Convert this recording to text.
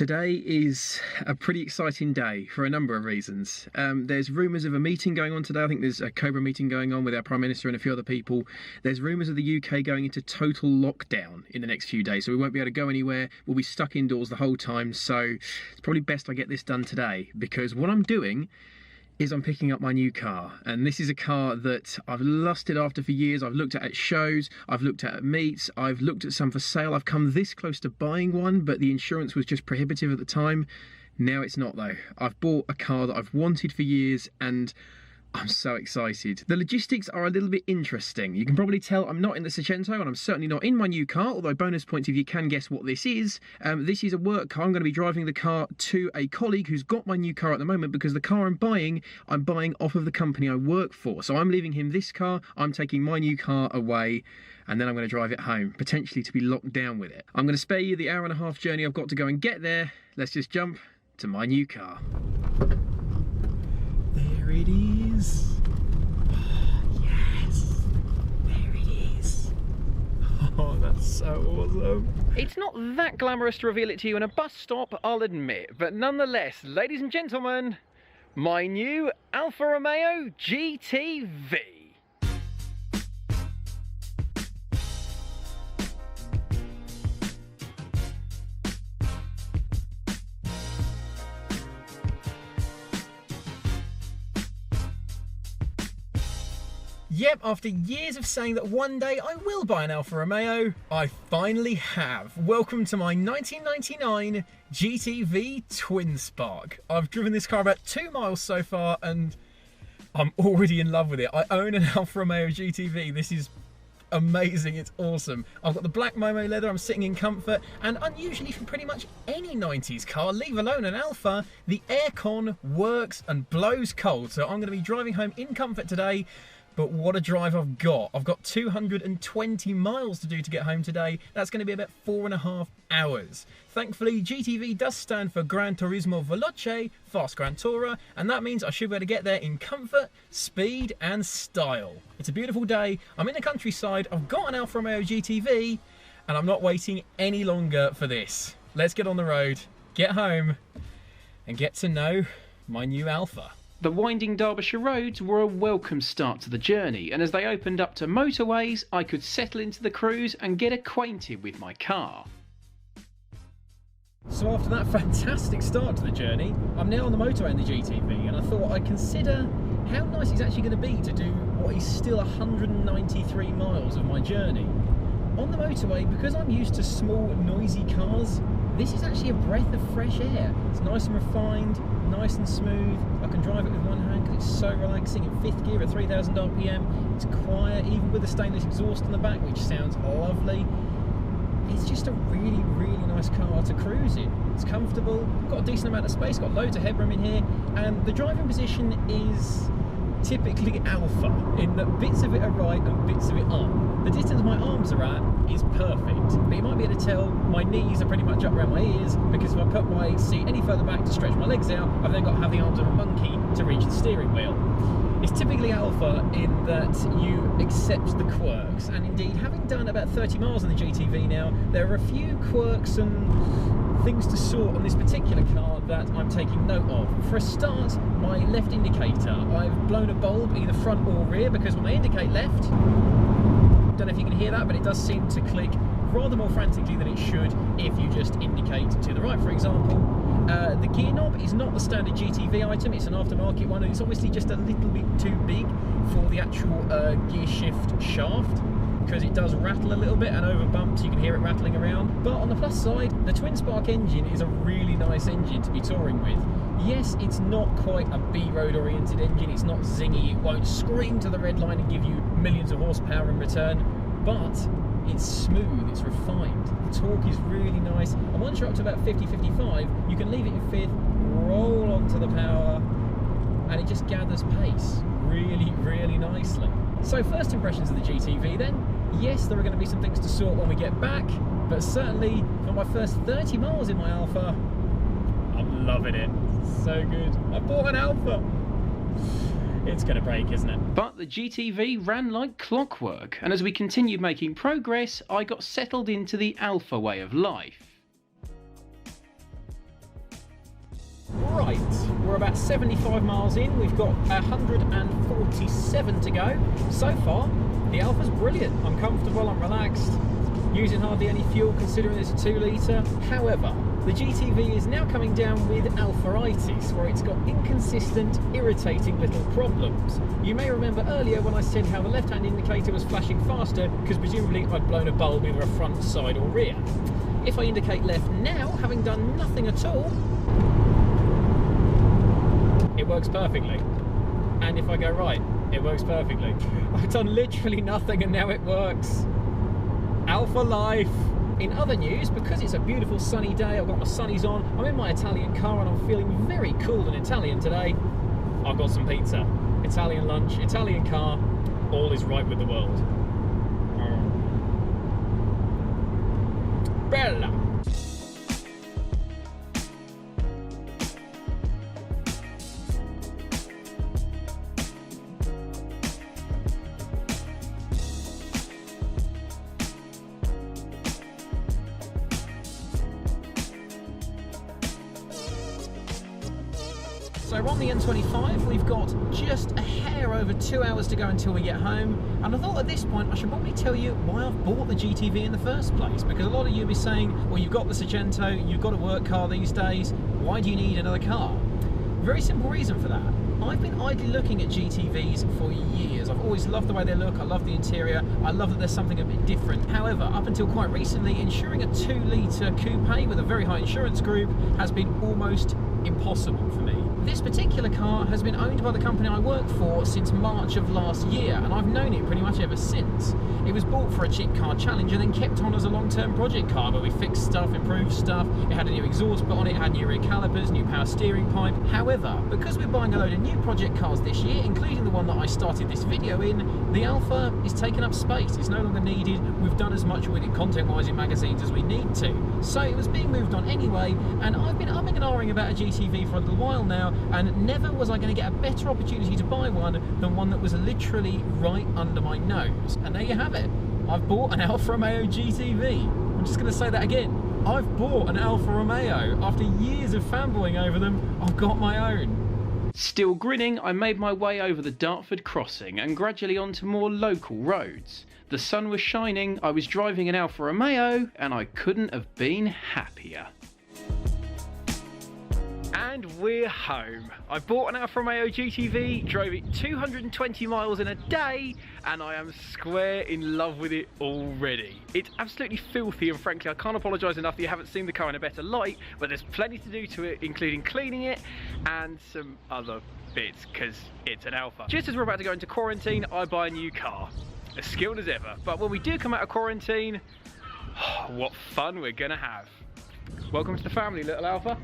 Today is a pretty exciting day for a number of reasons. There's rumours of a meeting going on today. I think there's a Cobra meeting going on with our Prime Minister and a few other people. There's rumours of the UK going into total lockdown in the next few days, so we won't be able to go anywhere. We'll be stuck indoors the whole time, so it's probably best I get this done today, because what I'm doing is I'm picking up my new car, and this is a car that I've lusted after for years. I've looked at shows, I've looked at meets, I've looked at some for sale. I've come this close to buying one, but the insurance was just prohibitive at the time. Now it's not though. I've bought a car that I've wanted for years, and I'm so excited. The logistics are a little bit interesting. You can probably tell I'm not in the Seicento, and I'm certainly not in my new car, although bonus points if you can guess what this is. This is a work car. I'm going to be driving the car to a colleague who's got my new car at the moment, because the car I'm buying off of the company I work for. So I'm leaving him this car, I'm taking my new car away, and then I'm going to drive it home, potentially to be locked down with it. I'm going to spare you the hour-and-a-half journey I've got to go and get there. Let's just jump to my new car. There it is. Yes, there it is. Oh, that's so awesome. It's not that glamorous to reveal it to you in a bus stop, I'll admit, but nonetheless, ladies and gentlemen, my new Alfa Romeo Gtv. Yep, after years of saying that one day I will buy an Alfa Romeo, I finally have. Welcome to my 1999 GTV Twin Spark. I've driven this car about 2 miles so far, and I'm already in love with it. I own an Alfa Romeo GTV. This is amazing, it's awesome. I've got the black Momo leather, I'm sitting in comfort, and unusually for pretty much any 90s car, leave alone an Alfa, the aircon works and blows cold. So I'm going to be driving home in comfort today. But what a drive I've got. I've got 220 miles to do to get home today. That's going to be about 4.5 hours. Thankfully, GTV does stand for Gran Turismo Veloce, Fast Gran Tourer, and that means I should be able to get there in comfort, speed and style. It's a beautiful day, I'm in the countryside, I've got an Alfa Romeo GTV, and I'm not waiting any longer for this. Let's get on the road, get home, and get to know my new Alfa. The winding Derbyshire roads were a welcome start to the journey, and as they opened up to motorways, I could settle into the cruise and get acquainted with my car. So after that fantastic start to the journey, I'm now on the motorway in the GTV, and I thought I'd consider how nice it's actually going to be to do what is still 193 miles of my journey. On the motorway, because I'm used to small, noisy cars, this is actually a breath of fresh air. It's nice and refined, nice and smooth. I can drive it with one hand because it's so relaxing. In 5th gear at 3,000 RPM, it's quiet, even with the stainless exhaust on the back, which sounds lovely. It's just a really, really nice car to cruise in. It's comfortable, got a decent amount of space, got loads of headroom in here, and the driving position is typically Alfa, in that bits of it are right and bits of it aren't. The distance my arms are at is perfect, but you might be able to tell my knees are pretty much up around my ears, because if I put my seat any further back to stretch my legs out, I've then got to have the arms of a monkey to reach the steering wheel. It's typically Alfa in that you accept the quirks, and indeed, having done about 30 miles on the GTV now, there are a few quirks and things to sort on this particular car that I'm taking note of. For a start, my left indicator. I've blown a bulb either front or rear, because when I indicate left, don't know if you can hear that, but it does seem to click rather more frantically than it should if you just indicate to the right, for example. The gear knob is not the standard GTV item, it's an aftermarket one, and it's obviously just a little bit too big for the actual gear shift shaft, because it does rattle a little bit, and over bumps you can hear it rattling around. But on the plus side, the twin spark engine is a really nice engine to be touring with. Yes, it's not quite a B-road oriented engine, it's not zingy, it won't scream to the red line and give you millions of horsepower in return, but it's smooth, it's refined, the torque is really nice, and once you're up to about 50-55, you can leave it in 5th, roll onto the power, and it just gathers pace really, really nicely. So first impressions of the GTV then. Yes, there are going to be some things to sort when we get back, but certainly for my first 30 miles in my Alfa, I'm loving it. So good. I bought an Alfa. It's going to break, isn't it? But the GTV ran like clockwork, and as we continued making progress, I got settled into the Alfa way of life. we're about 75 miles in. We've got 147 to go. So far, the Alfa's brilliant. I'm comfortable, I'm relaxed, using hardly any fuel considering it's a 2 litre. However, the GTV is now coming down with alpharitis, where it's got inconsistent, irritating little problems. You may remember earlier when I said how the left-hand indicator was flashing faster because presumably I'd blown a bulb either a front, side or rear. If I indicate left now, having done nothing at all, it works perfectly. And if I go right, it works perfectly. I've done literally nothing and now it works. Alpha life. In other news, because it's a beautiful sunny day, I've got my sunnies on, I'm in my Italian car and I'm feeling very cool and Italian today. I've got some pizza, Italian lunch, Italian car, all is right with the world. Bella! So we're on the N25, we've got just a hair over 2 hours to go until we get home, and I thought at this point I should probably tell you why I've bought the GTV in the first place, because a lot of you will be saying, well, you've got the Sargento, you've got a work car these days, why do you need another car? Very simple reason for that. I've been idly looking at GTVs for years. I've always loved the way they look, I love the interior, I love that there's something a bit different. However, up until quite recently, insuring a 2 litre coupe with a very high insurance group has been almost impossible for me. This particular car has been owned by the company I work for since March of last year, and I've known it pretty much ever since. It was bought for a cheap car challenge and then kept on as a long-term project car where we fixed stuff, improved stuff. It had a new exhaust put on it, had new rear calipers, new power steering pipe. However, because we're buying a load of new project cars this year, including the one that I started this video in, the Alfa is taking up space. It's no longer needed. We've done as much with it content-wise in magazines as we need to. So it was being moved on anyway, and I've been umming and ahhing about a GTV for a little while now, and never was I going to get a better opportunity to buy one than one that was literally right under my nose. And there you have it. I've bought an Alfa Romeo Gtv. I'm just going to say that again. I've bought an Alfa Romeo. After years of fanboying over them, I've got my own. Still grinning, I made my way over the Dartford crossing and gradually onto more local roads. The sun was shining, I was driving an Alfa Romeo, and I couldn't have been happier. And we're home. I bought an Alfa Romeo GTV, drove it 220 miles in a day, and I am square in love with it already. It's absolutely filthy, and frankly I can't apologise enough that you haven't seen the car in a better light, but there's plenty to do to it, including cleaning it and some other bits, because it's an Alfa. Just as we're about to go into quarantine, I buy a new car. As skilled as ever. But when we do come out of quarantine, what fun we're gonna have. Welcome to the family, little Alfa.